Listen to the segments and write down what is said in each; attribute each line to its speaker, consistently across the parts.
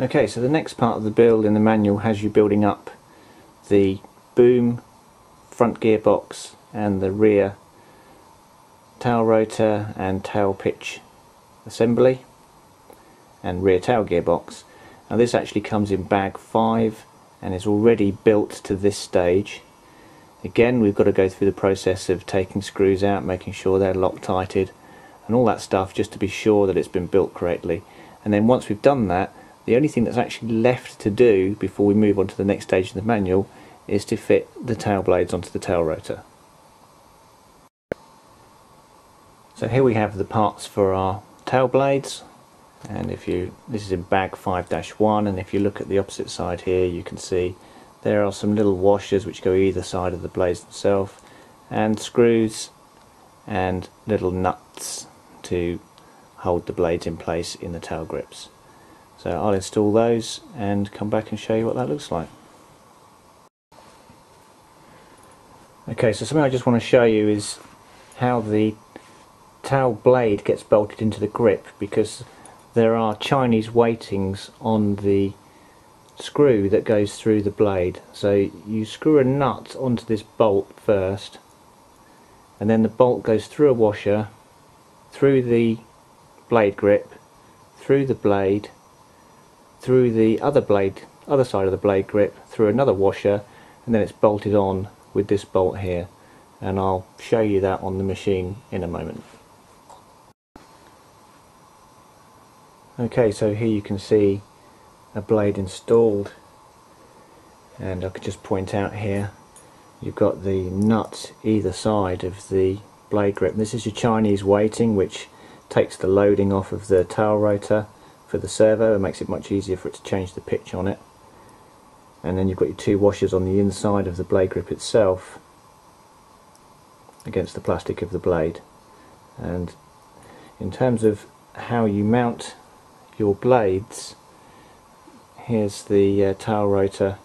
Speaker 1: Okay, so the next part of the build in the manual has you building up the boom, front gearbox and the rear tail rotor and tail pitch assembly and rear tail gearbox. Now this actually comes in bag 5 and is already built to this stage. Again, we've got to go through the process of taking screws out, making sure they're Loctited and all that stuff, just to be sure that it's been built correctly. And then once we've done that, the only thing that's actually left to do before we move on to the next stage in the manual is to fit the tail blades onto the tail rotor. So here we have the parts for our tail blades, and this is in bag 5-1, and if you look at the opposite side here, you can see there are some little washers which go either side of the blades themselves, and screws and little nuts to hold the blades in place in the tail grips. So I'll install those and come back and show you what that looks like. Okay, so something I just want to show you is how the tail blade gets bolted into the grip, because there are Chinese weightings on the screw that goes through the blade. So you screw a nut onto this bolt first, and then the bolt goes through a washer, through the blade grip, through the blade, through the other side of the blade grip, through another washer, and then it's bolted on with this bolt here, and I'll show you that on the machine in a moment. Okay, so here you can see a blade installed, and I could just point out here you've got the nut either side of the blade grip. This is your Chinese weighting, which takes the loading off of the tail rotor for the servo and makes it much easier for it to change the pitch on it. And then you've got your two washers on the inside of the blade grip itself against the plastic of the blade. And in terms of how you mount your blades, here's the tail rotor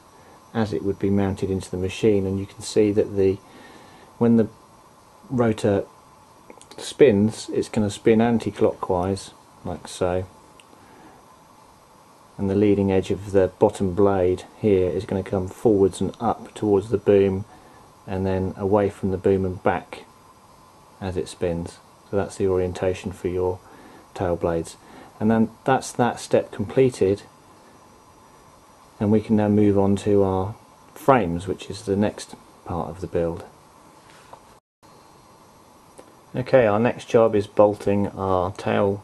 Speaker 1: as it would be mounted into the machine, and you can see that when the rotor spins, it's going to spin anti-clockwise like so, and the leading edge of the bottom blade here is going to come forwards and up towards the boom, and then away from the boom and back as it spins. So that's the orientation for your tail blades. And then that's that step completed, and we can now move on to our frames, which is the next part of the build. Okay, our next job is bolting our tail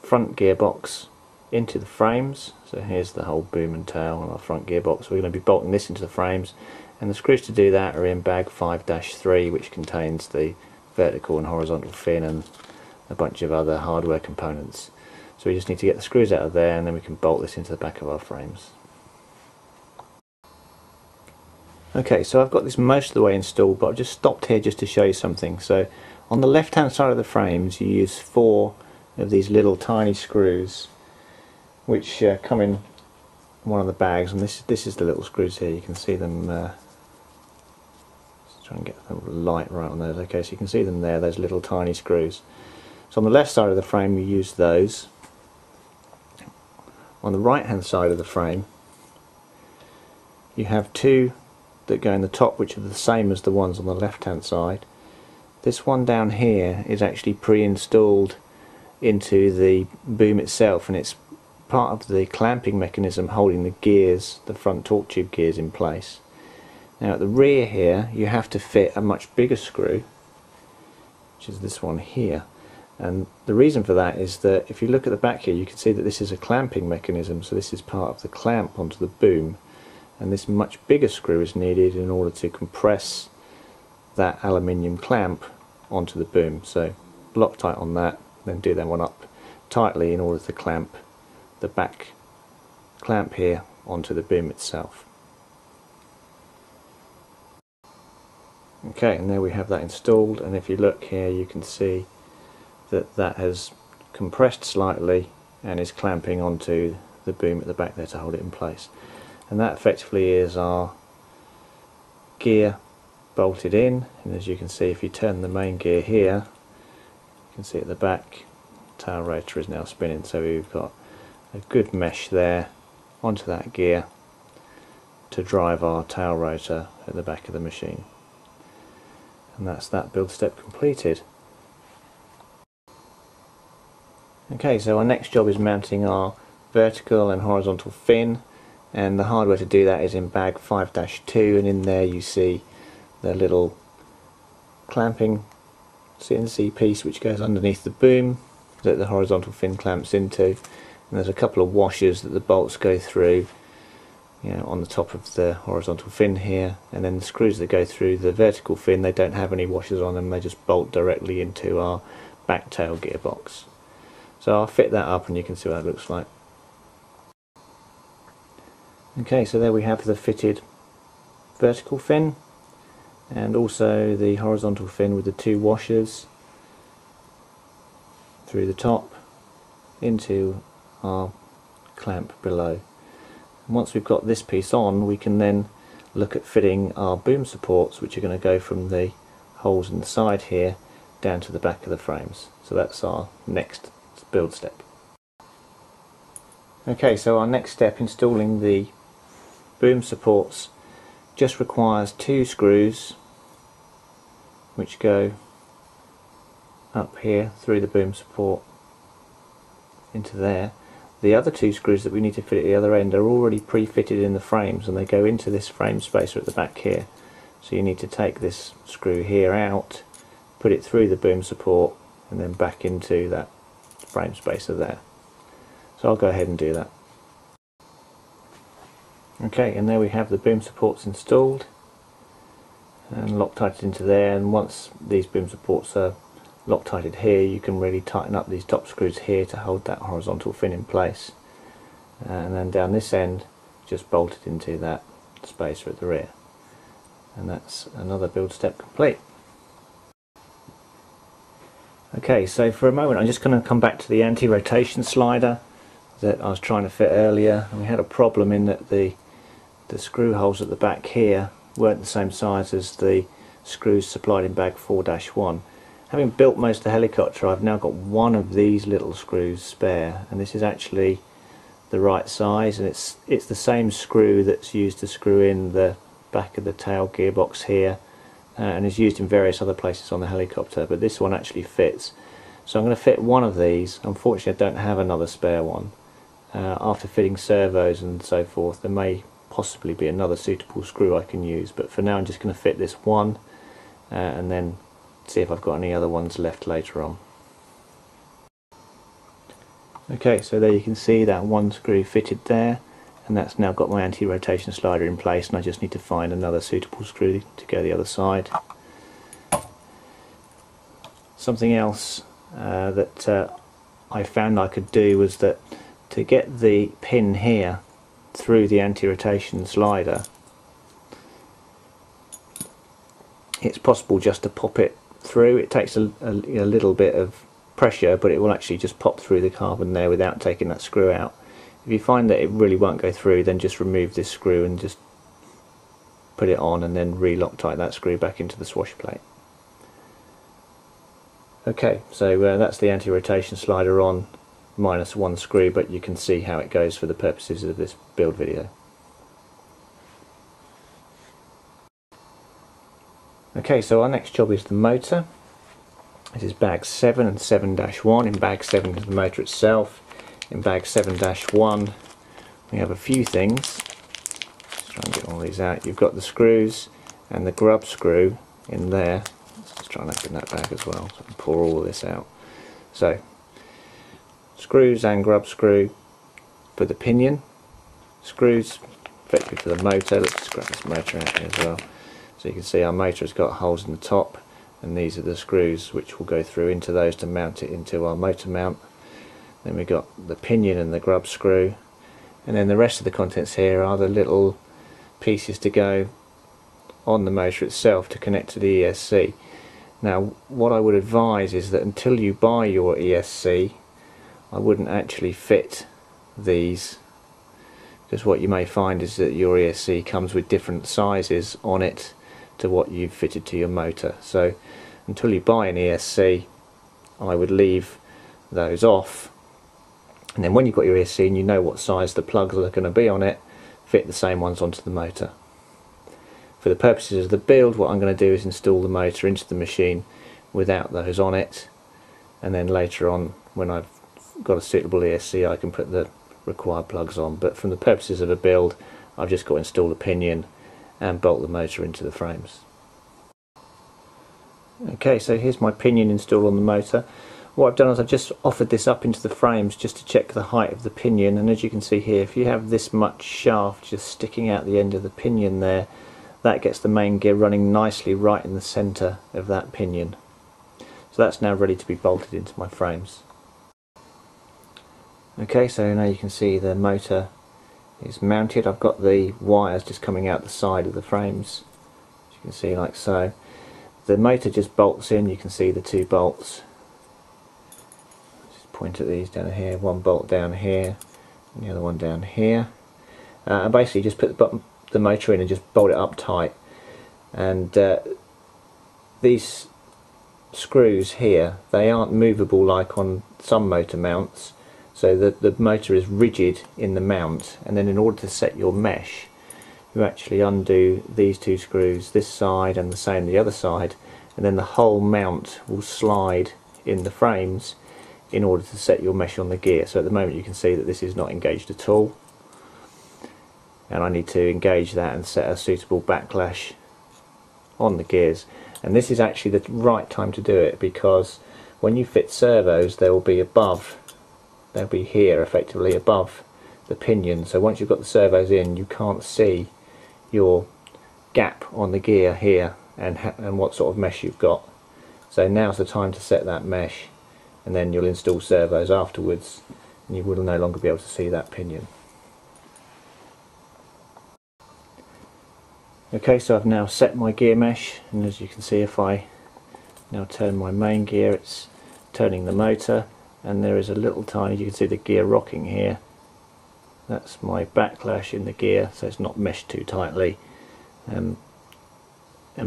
Speaker 1: front gearbox into the frames. So here's the whole boom and tail and our front gearbox. We're going to be bolting this into the frames, and the screws to do that are in bag 5-3, which contains the vertical and horizontal fin and a bunch of other hardware components. So we just need to get the screws out of there, and then we can bolt this into the back of our frames. Okay, so I've got this most of the way installed, but I've just stopped here just to show you something. So on the left hand side of the frames you use 4 of these little tiny screws which come in one of the bags, and this is the little screws here. You can see them, just try and get the light right on those. Okay, so you can see them there, those little tiny screws. So on the left side of the frame you use those. On the right hand side of the frame you have 2 that go in the top, which are the same as the ones on the left hand side. This one down here is actually pre-installed into the boom itself, and it's part of the clamping mechanism holding the gears, the front torque tube gears, in place. Now at the rear here you have to fit a much bigger screw, which is this one here, and the reason for that is that if you look at the back here you can see that this is a clamping mechanism, so this is part of the clamp onto the boom, and this much bigger screw is needed in order to compress that aluminium clamp onto the boom. So Loctite on that, then do that one up tightly in order to clamp the back clamp here onto the boom itself. Okay, and there we have that installed, and if you look here you can see that that has compressed slightly and is clamping onto the boom at the back there to hold it in place. And that effectively is our gear bolted in, and as you can see, if you turn the main gear here, you can see at the back tail rotor is now spinning, so we've got a good mesh there onto that gear to drive our tail rotor at the back of the machine. And that's that build step completed. Okay, so our next job is mounting our vertical and horizontal fin, and the hardware to do that is in bag 5-2, and in there you see the little clamping CNC piece which goes underneath the boom that the horizontal fin clamps into, and there's a couple of washers that the bolts go through, you know, on the top of the horizontal fin here, and then the screws that go through the vertical fin, they don't have any washers on them, they just bolt directly into our back tail gearbox. So I'll fit that up and you can see what that looks like. Okay, so there we have the fitted vertical fin and also the horizontal fin with the two washers through the top into our clamp below. And once we've got this piece on, we can then look at fitting our boom supports, which are going to go from the holes in the side here down to the back of the frames. So that's our next build step. Okay, so our next step, installing the boom supports, just requires two screws which go up here through the boom support into there. The other two screws that we need to fit at the other end are already pre-fitted in the frames, and they go into this frame spacer at the back here. So you need to take this screw here out, put it through the boom support, and then back into that frame spacer there. So I'll go ahead and do that. Okay, and there we have the boom supports installed and Loctited into there, and once these boom supports are Loctited here, you can really tighten up these top screws here to hold that horizontal fin in place, and then down this end just bolted into that spacer at the rear, and that's another build step complete. Okay, so for a moment I'm just going to come back to the anti-rotation slider that I was trying to fit earlier, and we had a problem in that the screw holes at the back here weren't the same size as the screws supplied in bag 4-1. Having built most of the helicopter, I've now got one of these little screws spare, and this is actually the right size, and it's the same screw that's used to screw in the back of the tail gearbox here, and is used in various other places on the helicopter, but this one actually fits. So I'm going to fit one of these. Unfortunately I don't have another spare one. After fitting servos and so forth, there may possibly be another suitable screw I can use, but for now I'm just going to fit this one and then see if I've got any other ones left later on. Okay, so there you can see that one screw fitted there, and that's now got my anti-rotation slider in place, and I just need to find another suitable screw to go the other side. Something else that I found I could do was that to get the pin here through the anti-rotation slider, it's possible just to pop it through. It takes a little bit of pressure, but it will actually just pop through the carbon there without taking that screw out. If you find that it really won't go through, then just remove this screw and just put it on, and then re-Loctite that screw back into the swash plate. Okay, so that's the anti-rotation slider on, minus one screw, but you can see how it goes for the purposes of this build video. Okay, so our next job is the motor. This is bag 7 and 7-1. In bag 7 is the motor itself. In bag 7-1 we have a few things. Let's try and get all these out. You've got the screws and the grub screw in there. Let's try and open that bag as well, so I can pour all of this out. So, screws and grub screw for the pinion, screws effectively for the motor. Let's just grab this motor out here as well. So you can see our motor has got holes in the top, and these are the screws which will go through into those to mount it into our motor mount. Then we've got the pinion and the grub screw, and then the rest of the contents here are the little pieces to go on the motor itself to connect to the ESC. Now what I would advise is that until you buy your ESC, I wouldn't actually fit these, because what you may find is that your ESC comes with different sizes on it to what you've fitted to your motor. So until you buy an ESC, I would leave those off And then when you've got your ESC and you know what size the plugs are going to be on it, fit the same ones onto the motor. For the purposes of the build, what I'm going to do is install the motor into the machine without those on it, and then later on, when I've got a suitable ESC, I can put the required plugs on. But from the purposes of a build, I've just got to install the pinion and bolt the motor into the frames. Okay, so here's my pinion installed on the motor. What I've done is I've just offered this up into the frames just to check the height of the pinion, and as you can see here, if you have this much shaft just sticking out the end of the pinion there, that gets the main gear running nicely right in the centre of that pinion. So that's now ready to be bolted into my frames. Okay, so now you can see the motor is mounted. I've got the wires just coming out the side of the frames, as you can see, like so. The motor just bolts in. You can see the two bolts. Just point at these down here, one bolt down here and the other one down here, and basically just put the motor in and just bolt it up tight. And these screws here, they aren't movable like on some motor mounts, so the motor is rigid in the mount, and then in order to set your mesh, you actually undo these two screws, this side and the same the other side, and then the whole mount will slide in the frames in order to set your mesh on the gear. So at the moment you can see that this is not engaged at all, and I need to engage that and set a suitable backlash on the gears. And this is actually the right time to do it, because when you fit servos, they will be above, they'll be here effectively above the pinion. So once you've got the servos in, you can't see your gap on the gear here and what sort of mesh you've got. So now's the time to set that mesh, and then you'll install servos afterwards and you will no longer be able to see that pinion. Okay, so I've now set my gear mesh, and as you can see, if I now turn my main gear, it's turning the motor, and there is a little tiny, you can see the gear rocking here. That's my backlash in the gear, so it's not meshed too tightly. And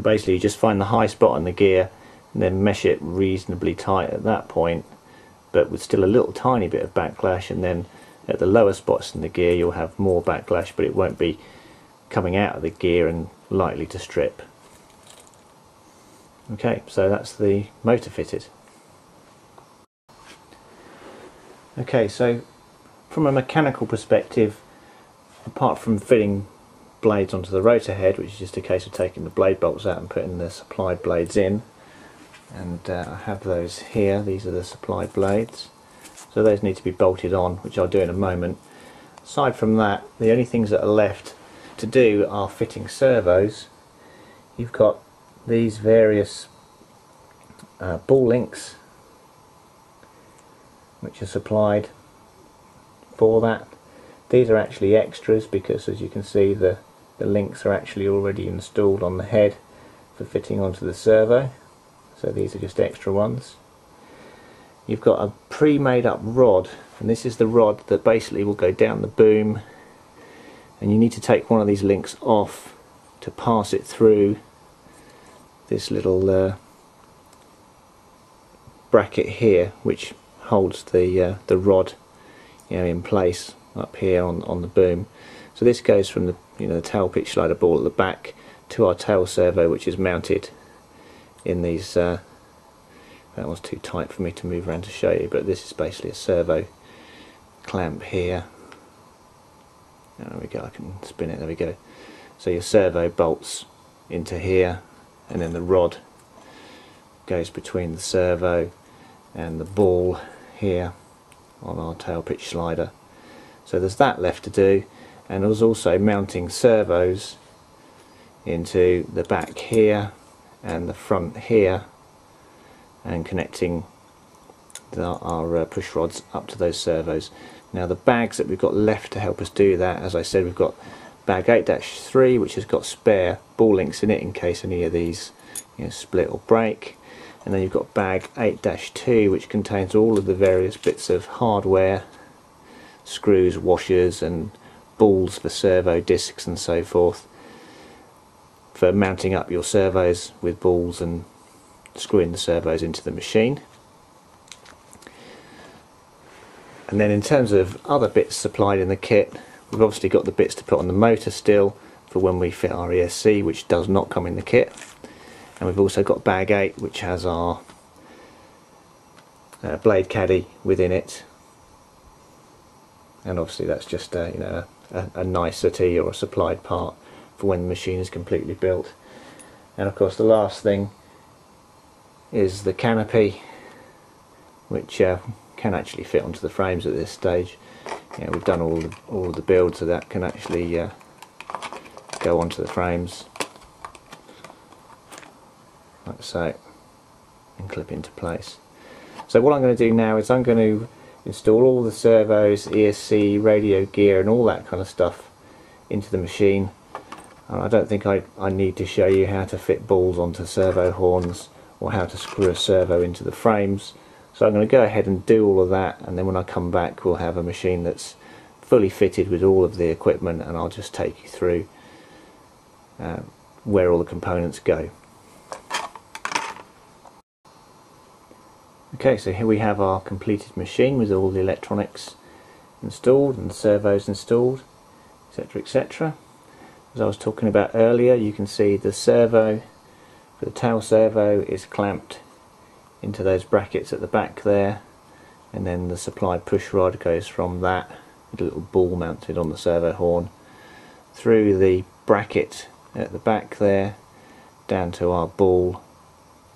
Speaker 1: basically you just find the high spot on the gear and then mesh it reasonably tight at that point, but with still a little tiny bit of backlash, and then at the lower spots in the gear you'll have more backlash, but it won't be coming out of the gear and likely to strip. Okay, so that's the motor fitted. Okay, so from a mechanical perspective, apart from fitting blades onto the rotor head, which is just a case of taking the blade bolts out and putting the supplied blades in, and I have those here, these are the supplied blades, so those need to be bolted on, which I'll do in a moment. Aside from that, the only things that are left to do are fitting servos. You've got these various ball links which are supplied for that. These are actually extras because, as you can see, the links are actually already installed on the head for fitting onto the servo, so these are just extra ones. You've got a pre-made up rod, and this is the rod that basically will go down the boom, and you need to take one of these links off to pass it through this little bracket here, which holds the rod, in place up here on the boom. So this goes from the the tail pitch slider ball at the back to our tail servo, which is mounted in these. That was too tight for me to move around to show you, but this is basically a servo clamp here. There we go, I can spin it, there we go. So your servo bolts into here, and then the rod goes between the servo and the ball here on our tail pitch slider. So there's that left to do, and there's also mounting servos into the back here and the front here, and connecting our push rods up to those servos. Now the bags that we've got left to help us do that, as I said, we've got bag 8-3, which has got spare ball links in it in case any of these split or break, and then you've got bag 8-2, which contains all of the various bits of hardware, screws, washers and balls for servo discs and so forth, for mounting up your servos with balls and screwing the servos into the machine. And then in terms of other bits supplied in the kit, we've obviously got the bits to put on the motor still for when we fit our ESC, which does not come in the kit. And we've also got bag 8, which has our blade caddy within it. And obviously that's just a nicety or a supplied part for when the machine is completely built. And of course the last thing is the canopy, which can actually fit onto the frames at this stage. We've done all of the build, so that can actually go onto the frames like so and clip into place. So what I'm going to do now is I'm going to install all the servos, ESC, radio gear and all that kind of stuff into the machine. I don't think I need to show you how to fit balls onto servo horns or how to screw a servo into the frames. So I'm going to go ahead and do all of that, and then when I come back we'll have a machine that's fully fitted with all of the equipment, and I'll just take you through where all the components go. Okay, so here we have our completed machine with all the electronics installed and the servos installed, etc, etc. As I was talking about earlier, you can see the servo, for the tail servo, is clamped into those brackets at the back there, and then the supplied push rod goes from that, with a little ball mounted on the servo horn, through the bracket at the back there, down to our ball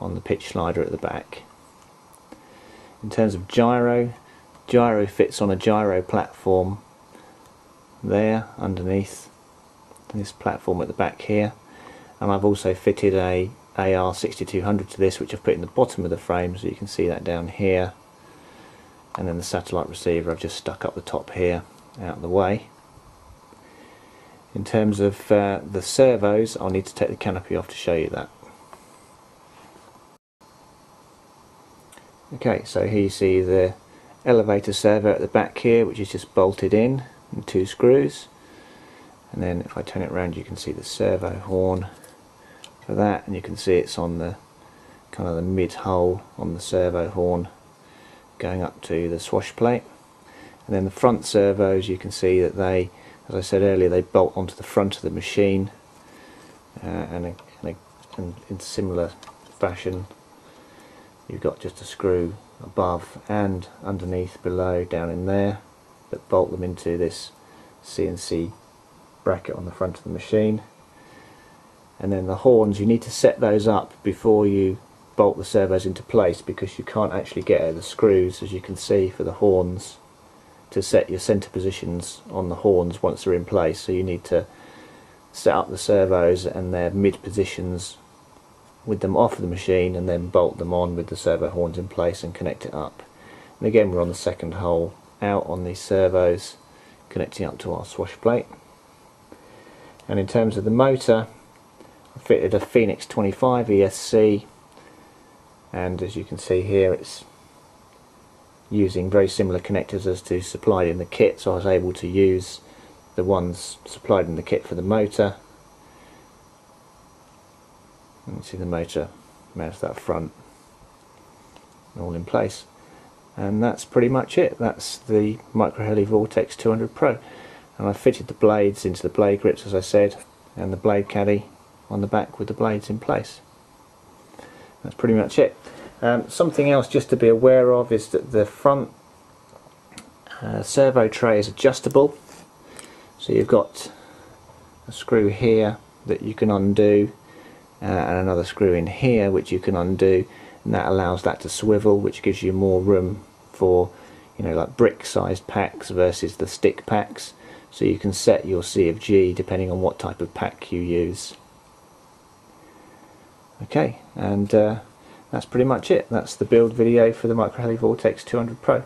Speaker 1: on the pitch slider at the back. In terms of gyro fits on a gyro platform there underneath this platform at the back here, and I've also fitted a AR6200 to this, which I've put in the bottom of the frame, so you can see that down here, and then the satellite receiver I've just stuck up the top here out of the way. In terms of the servos, I'll need to take the canopy off to show you that. Okay, so here you see the elevator servo at the back here, which is just bolted in 2 screws, and then if I turn it around you can see the servo horn for that, and you can see it's on the kind of the mid hole on the servo horn going up to the swash plate. And then the front servos, you can see that they, as I said earlier, they bolt onto the front of the machine, and in similar fashion you've got just a screw above and underneath below down in there that bolt them into this CNC bracket on the front of the machine. And then the horns, you need to set those up before you bolt the servos into place, because you can't actually get at the screws, as you can see, for the horns to set your center positions on the horns once they're in place. So you need to set up the servos and their mid positions with them off of the machine, and then bolt them on with the servo horns in place and connect it up. And again, we're on the second hole out on these servos, connecting up to our swash plate. And in terms of the motor, I fitted a Phoenix 25 ESC, and as you can see here, it's using very similar connectors as to supplied in the kit, so I was able to use the ones supplied in the kit for the motor. You can see the motor mounts up front and all in place, and that's pretty much it. That's the MicroHeli Vortex 200 Pro, and I fitted the blades into the blade grips, as I said, and the blade caddy on the back with the blades in place. That's pretty much it. Something else just to be aware of is that the front servo tray is adjustable, so you've got a screw here that you can undo, and another screw in here which you can undo, and that allows that to swivel, which gives you more room for, like brick sized packs versus the stick packs, so you can set your C of G depending on what type of pack you use. Okay, and that's pretty much it. That's the build video for the MicroHeli Vortex 200 Pro.